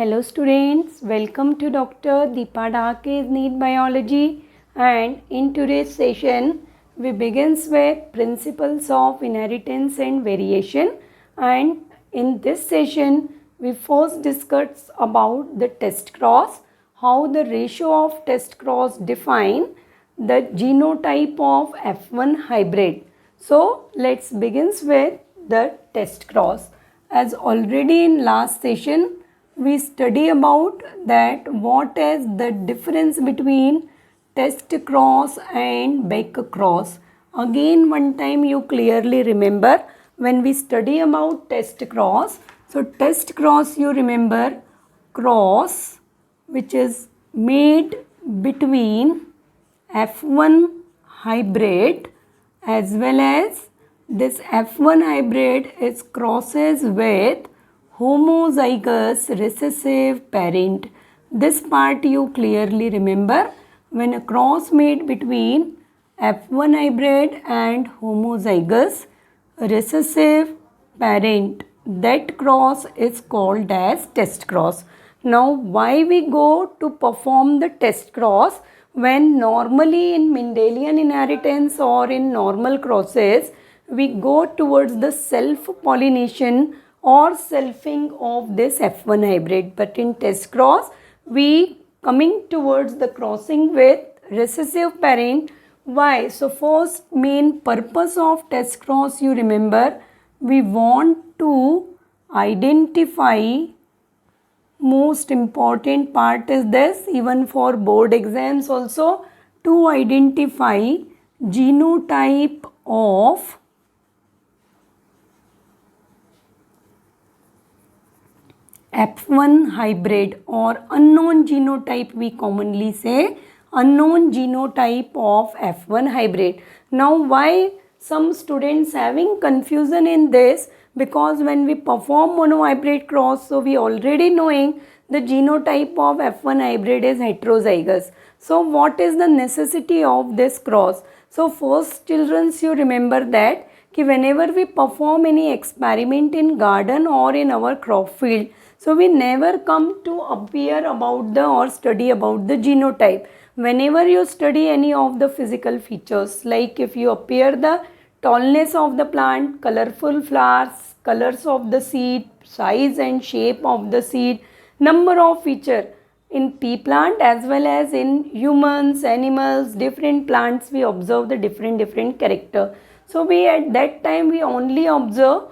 Hello students, welcome to Dr. Deepa Dhake's NEET Biology, and in today's session we begins with principles of inheritance and variation, and in this session we first discuss about the test cross, how the ratio of test cross define the genotype of F1 hybrid. So let's begins with the test cross. As already in last session we study about that what is the difference between test cross and back cross. Again one time you clearly remember when we study about test cross. So test cross, you remember, cross which is made between F1 hybrid as well as this F1 hybrid is crosses with homozygous recessive parent. This part you clearly remember, when a cross made between F1 hybrid and homozygous recessive parent, that cross is called as test cross. Now why we go to perform the test cross when normally in Mendelian inheritance or in normal crosses we go towards the self pollination or selfing of this F1 hybrid, but in test cross we coming towards the crossing with recessive parent. Why? So first main purpose of test cross, you remember, we want to identify, most important part is this, even for board exams also, to identify genotype of F1 hybrid, or unknown genotype, we commonly say unknown genotype of F1 hybrid. Now why some students having confusion in this? Because when we perform monohybrid cross, so we already knowing the genotype of F1 hybrid is heterozygous. So what is the necessity of this cross? So first children, you remember that whenever we perform any experiment in garden or in our crop field, so we never come to appear about the or study about the genotype. Whenever you study any of the physical features, like if you appear the tallness of the plant, colorful flowers, colors of the seed, size and shape of the seed, number of feature in pea plant as well as in humans, animals, different plants, we observe the different character. So we at that time we only observe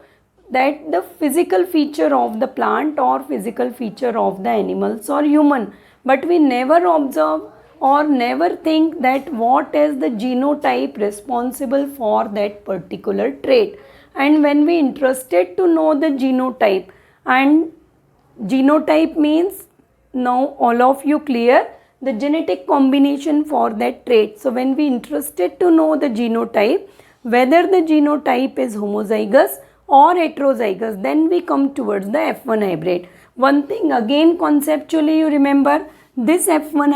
that the physical feature of the plant or physical feature of the animals or human, but we never observe or never think that what is the genotype responsible for that particular trait. And when we interested to know the genotype, and genotype means, now all of you clear, the genetic combination for that trait. So when we interested to know the genotype, whether the genotype is homozygous or heterozygous, then we come towards the F1 hybrid. One thing again conceptually you remember, this F1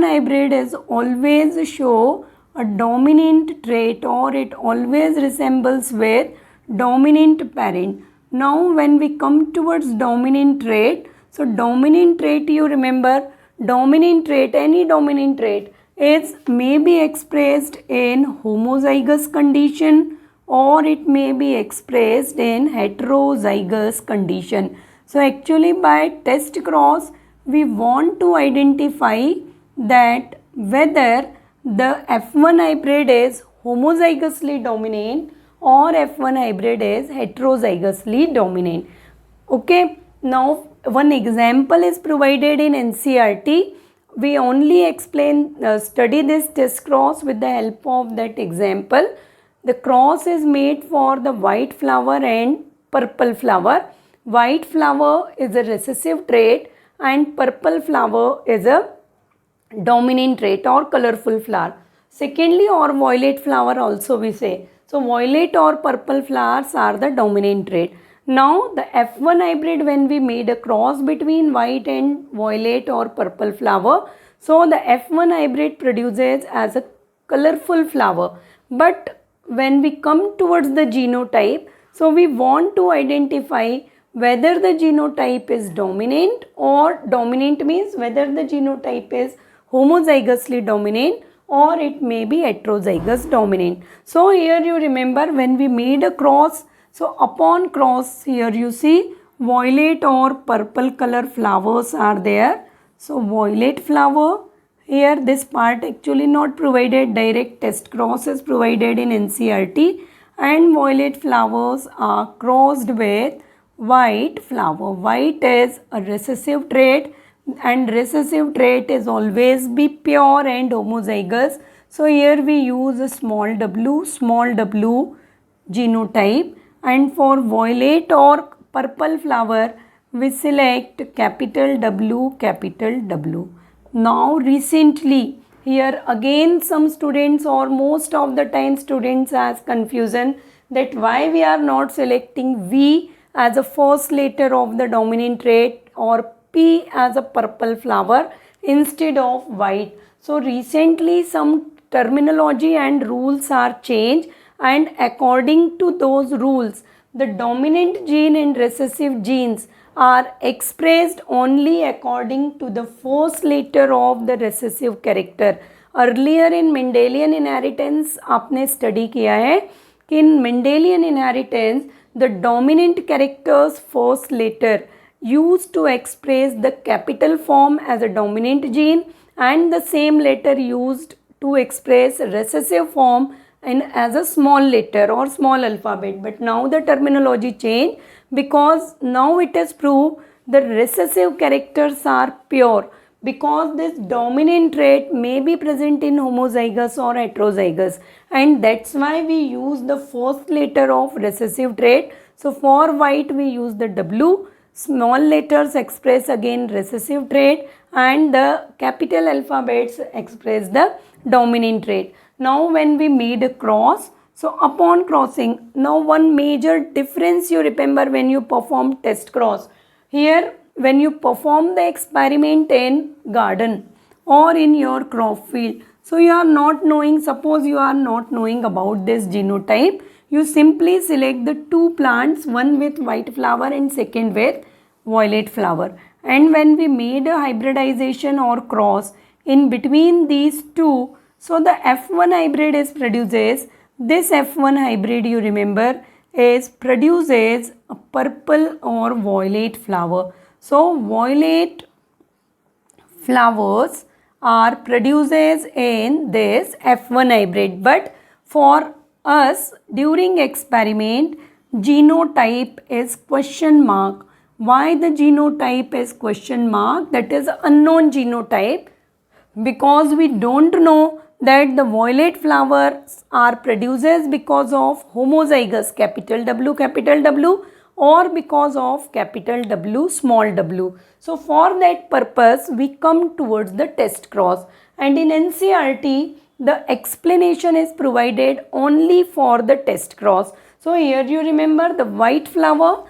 hybrid is always show a dominant trait, or it always resembles with dominant parent. Now when we come towards dominant trait, so dominant trait, you remember, dominant trait, any dominant trait is may be expressed in homozygous condition or it may be expressed in heterozygous condition. So actually by test cross we want to identify that whether the F1 hybrid is homozygously dominant or F1 hybrid is heterozygously dominant. Okay, now one example is provided in NCERT. We only study this test cross with the help of that example. The cross is made for the white flower and purple flower. White flower is a recessive trait and purple flower is a dominant trait or colorful flower. Secondly, or violet flower also we say. So violet or purple flowers are the dominant trait. Now the F1 hybrid, when we made a cross between white and violet or purple flower, so the F1 hybrid produces as a colorful flower. But when we come towards the genotype, so we want to identify whether the genotype is dominant, or dominant means whether the genotype is homozygously dominant or it may be heterozygous dominant. So here you remember when we made a cross, so upon cross here you see violet or purple color flowers are there. So violet flower, here this part actually not provided, direct test cross is provided in NCERT, and violet flowers are crossed with white flower. White is a recessive trait, and recessive trait is always be pure and homozygous. So here we use a small w genotype, and for violet or purple flower we select capital W. Now recently here again some students, or most of the time students, has confusion that why we are not selecting V as a first letter of the dominant trait or P as a purple flower instead of white. So recently some terminology and rules are changed, and according to those rules the dominant gene and recessive genes are expressed only according to the first letter of the recessive character. Earlier in Mendelian inheritance आपने study किया है कि in Mendelian inheritance the dominant character's first letter used to express the capital form as a dominant gene, and the same letter used to express recessive form and as a small letter or small alphabet. But now the terminology changed, because now it is proved the recessive characters are pure, because this dominant trait may be present in homozygous or heterozygous, and that's why we use the first letter of recessive trait. So for white we use the W, small letters express again recessive trait, and the capital alphabets express the dominant trait. Now when we made a cross, so upon crossing, now one major difference you remember when you perform test cross. Here when you perform the experiment in garden or in your crop field, so you are not knowing, suppose you are not knowing about this genotype, you simply select the two plants, one with white flower and second with violet flower. And when we made a hybridization or cross in between these two, so the F1 hybrid is produces, this F1 hybrid you remember is produces a purple or violet flower. So violet flowers are produces in this F1 hybrid, but for us during experiment genotype is question mark. Why the genotype is question mark? That is unknown genotype, because we don't know that the violet flowers are produces because of homozygous capital W or because of capital W small w. So for that purpose we come towards the test cross, and in NCERT the explanation is provided only for the test cross. So here you remember the white flower,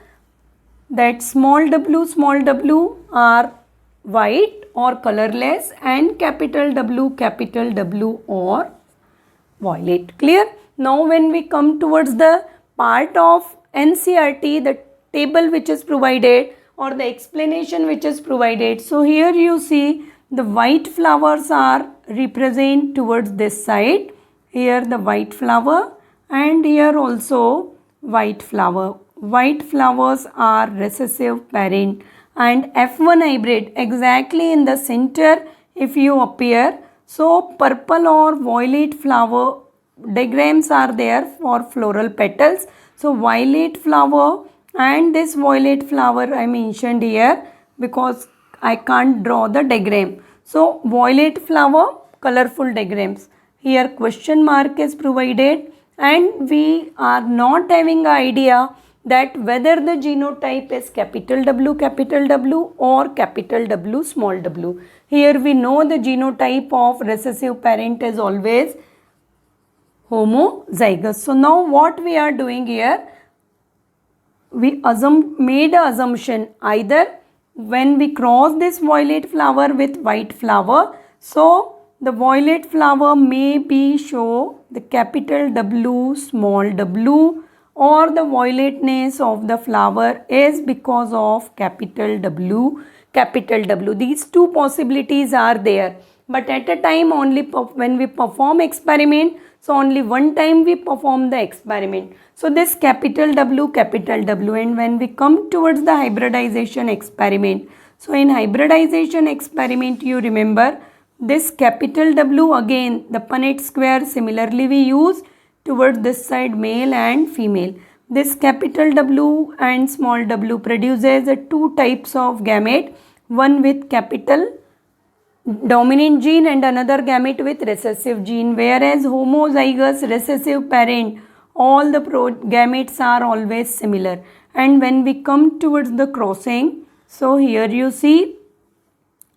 that small w are white or colorless, and capital W or violet. Clear? Now when we come towards the part of NCERT, the table which is provided or the explanation which is provided. So here you see the white flowers are represent towards this side. Here the white flower, and here also white flower. White flowers are recessive parent, and F1 hybrid exactly in the center if you appear. So purple or violet flower diagrams are there for floral petals. So violet flower and this violet flower I mentioned here because I can't draw the diagram. So violet flower, colorful diagrams. Here question mark is provided, and we are not having an idea that whether the genotype is capital W or capital W small w. Here we know the genotype of recessive parent is always homozygous. So now what we are doing here, we made an assumption either when we cross this violet flower with white flower, so the violet flower may be show the capital W small w, or the violetness of the flower is because of capital W, capital W. These two possibilities are there, but at a time only when we perform experiment, so only one time we perform the experiment. So this capital W, and when we come towards the hybridization experiment, so in hybridization experiment you remember this capital W, again the Punnett square similarly we use towards this side male and female. This capital W and small w produces two types of gamete, one with capital dominant gene and another gamete with recessive gene, whereas homozygous recessive parent, all the gametes are always similar. And when we come towards the crossing, so here you see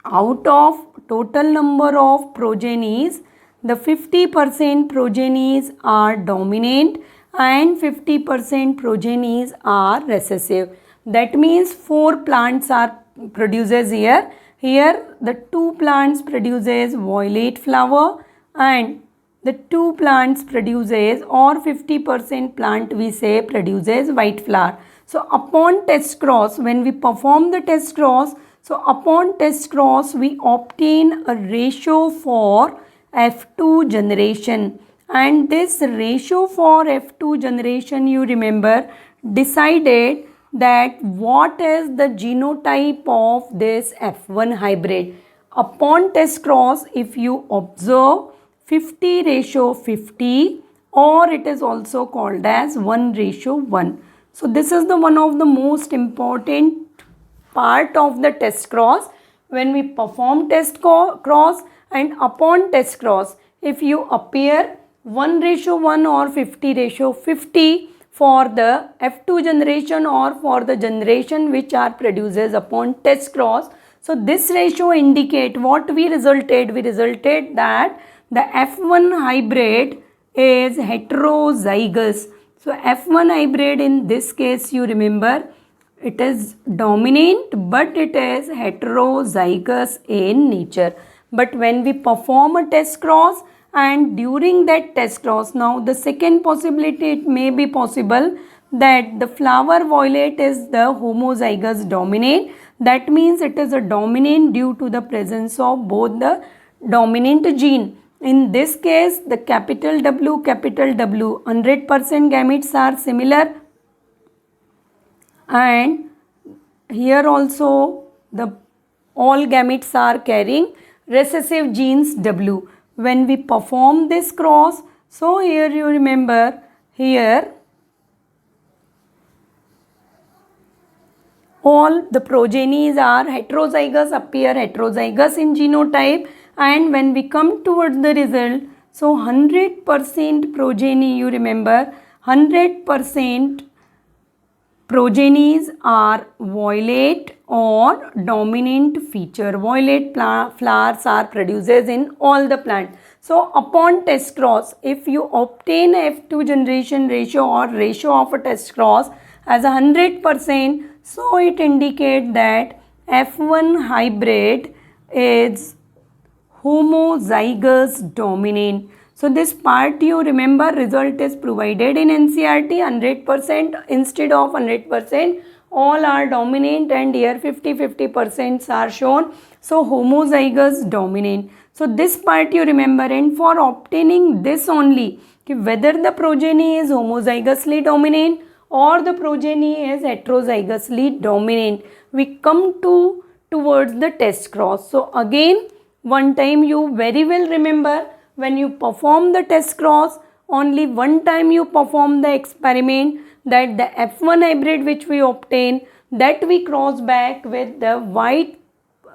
out of total number of progenies, the 50% progenies are dominant and 50% progenies are recessive. That means 4 plants are produces here. Here the 2 plants produces violet flower and the 2 plants produces, or 50% plant we say produces white flower. So upon test cross, when we perform the test cross, so upon test cross we obtain a ratio for F2 generation, and this ratio for F2 generation you remember decided that what is the genotype of this F1 hybrid. Upon test cross, if you observe 50:50, or it is also called as 1:1. So this is the one of the most important part of the test cross. When we perform test cross and upon test cross, if you appear 1:1 or 50:50 for the F2 generation or for the generation which are produces upon test cross, so this ratio indicate what we resulted. We resulted that the F1 hybrid is heterozygous. So F1 hybrid in this case you remember it is dominant but it is heterozygous in nature. But when we perform a test cross and during that test cross, now the second possibility, it may be possible that the flower violet is the homozygous dominant. That means it is a dominant due to the presence of both the dominant gene. In this case, the capital W, 100% gametes are similar, and here also the all gametes are carrying recessive genes W. When we perform this cross, so here you remember here all the progenies are heterozygous, appear heterozygous in genotype, and when we come towards the result, so 100% progeny, you remember 100% progenies are violet or dominant feature. Violet flowers are produces in all the plant. So upon test cross, if you obtain F2 generation ratio or ratio of a test cross as 100%, so it indicates that F1 hybrid is homozygous dominant. So this part you remember result is provided in NCERT 100% instead of 100%. All are dominant and here 50% are shown. So homozygous dominant. So this part you remember, and for obtaining this only, whether the progeny is homozygously dominant or the progeny is heterozygously dominant, we come towards the test cross. So again, one time you very well remember, when you perform the test cross, only one time you perform the experiment, that the F1 hybrid which we obtain, that we cross back with the white,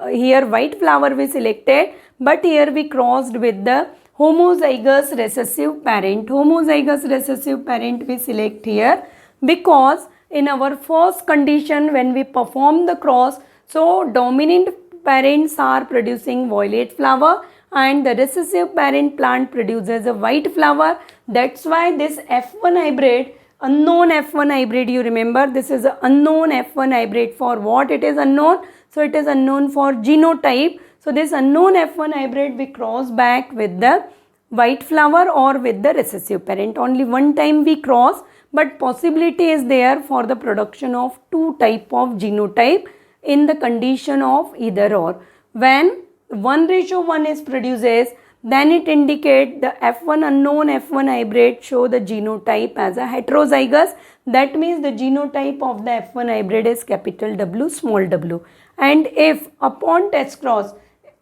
here white flower we selected, but here we crossed with the homozygous recessive parent. Homozygous recessive parent we select here because in our first condition when we perform the cross, so dominant parents are producing violet flower and the recessive parent plant produces a white flower. That's why this F1 hybrid, unknown F1 hybrid, you remember this is an unknown F1 hybrid. For what it is unknown? So it is unknown for genotype. So this unknown F1 hybrid we cross back with the white flower or with the recessive parent. Only one time we cross, but possibility is there for the production of two type of genotype in the condition of either or. When 1:1 is produces, then it indicate the F1 unknown F1 hybrid show the genotype as a heterozygous. That means the genotype of the F1 hybrid is capital W small w. And if upon test cross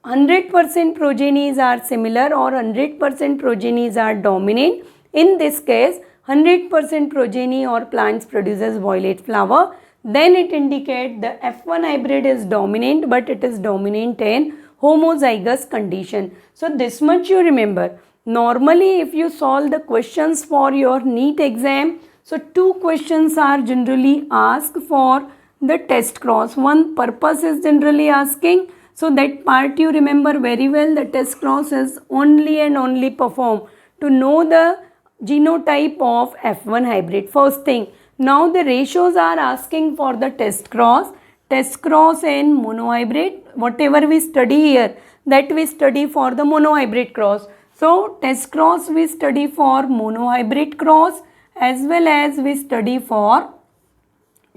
100% progenies are similar or 100% progenies are dominant, in this case 100% progeny or plants produces violet flower, then it indicates the F1 hybrid is dominant, but it is dominant in homozygous condition. So this much you remember. Normally if you solve the questions for your NEET exam, so two questions are generally asked for the test cross. One purpose is generally asking, so that part you remember very well. The test cross is only and only performed to know the genotype of F1 hybrid. First thing, now the ratios are asking for the test cross in monohybrid. Whatever we study here, that we study for the monohybrid cross. So test cross we study for monohybrid cross as well as we study for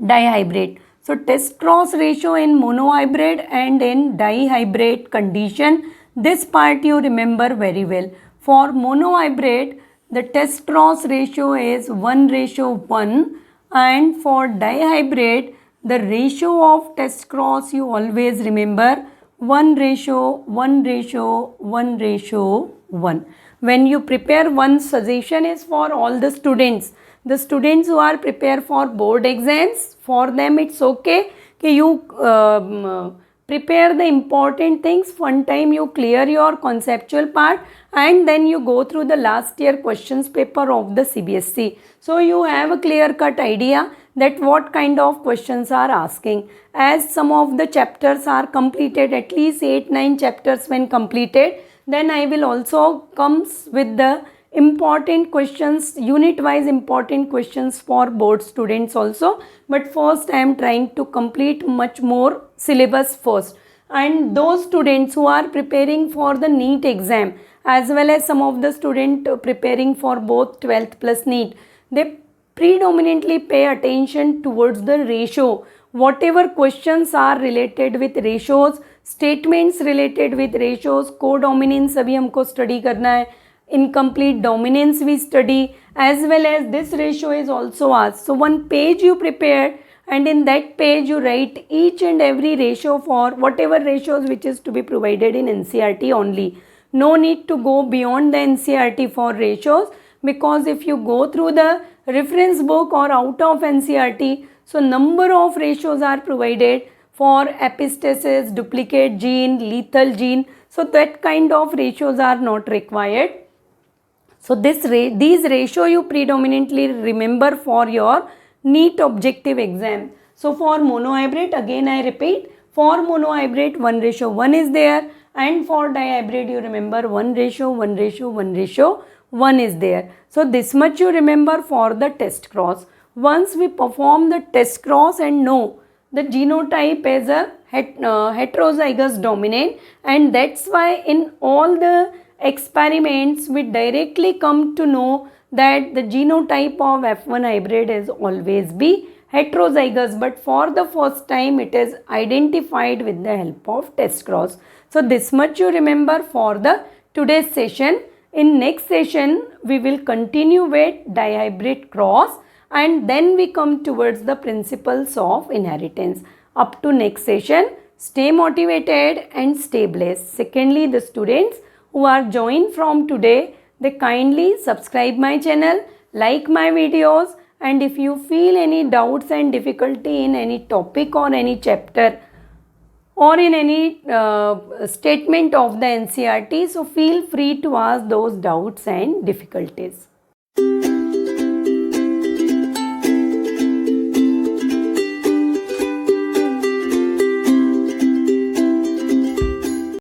dihybrid. So test cross ratio in monohybrid and in dihybrid condition, this part you remember very well. For monohybrid, the test cross ratio is 1:1, and for dihybrid, the ratio of test cross you always remember 1:1:1:1. When you prepare, one suggestion is for all the students who are prepared for board exams, for them it's okay कि you prepare the important things. One time you clear your conceptual part and then you go through the last year questions paper of the CBSE. So you have a clear cut idea that what kind of questions are asking. As some of the chapters are completed, at least 8-9 chapters when completed, then I will also comes with the important questions, unit wise important questions for board students also. But first I am trying to complete much more syllabus first. And those students who are preparing for the NEET exam as well as some of the students preparing for both 12th plus NEET, they predominantly pay attention towards the ratio. Whatever questions are related with ratios, statements related with ratios, codominance अभी हमको study करना है, incomplete dominance we study, as well as this ratio is also asked. So one page you prepared and in that page you write each and every ratio for whatever ratios which is to be provided in NCERT only. No need to go beyond the NCERT for ratios, because if you go through the reference book or out of NCERT, so number of ratios are provided for epistasis, duplicate gene, lethal gene. So that kind of ratios are not required. So these ratio you predominantly remember for your NEET objective exam. So for monohybrid, again I repeat, for monohybrid 1:1 is there, and for dihybrid you remember 1:1:1:1 is there. So this much you remember for the test cross. Once we perform the test cross and know the genotype as a heterozygous dominant, and that's why in all the experiments we directly come to know that the genotype of F1 hybrid is always be heterozygous, but for the first time it is identified with the help of test cross. So this much you remember for the today's session. In next session we will continue with dihybrid cross, and then we come towards the principles of inheritance. Up to next session, stay motivated and stay blessed. Secondly, the students who are joined from today, they kindly subscribe my channel, like my videos, and if you feel any doubts and difficulty in any topic or any chapter or in any statement of the NCERT, so feel free to ask those doubts and difficulties.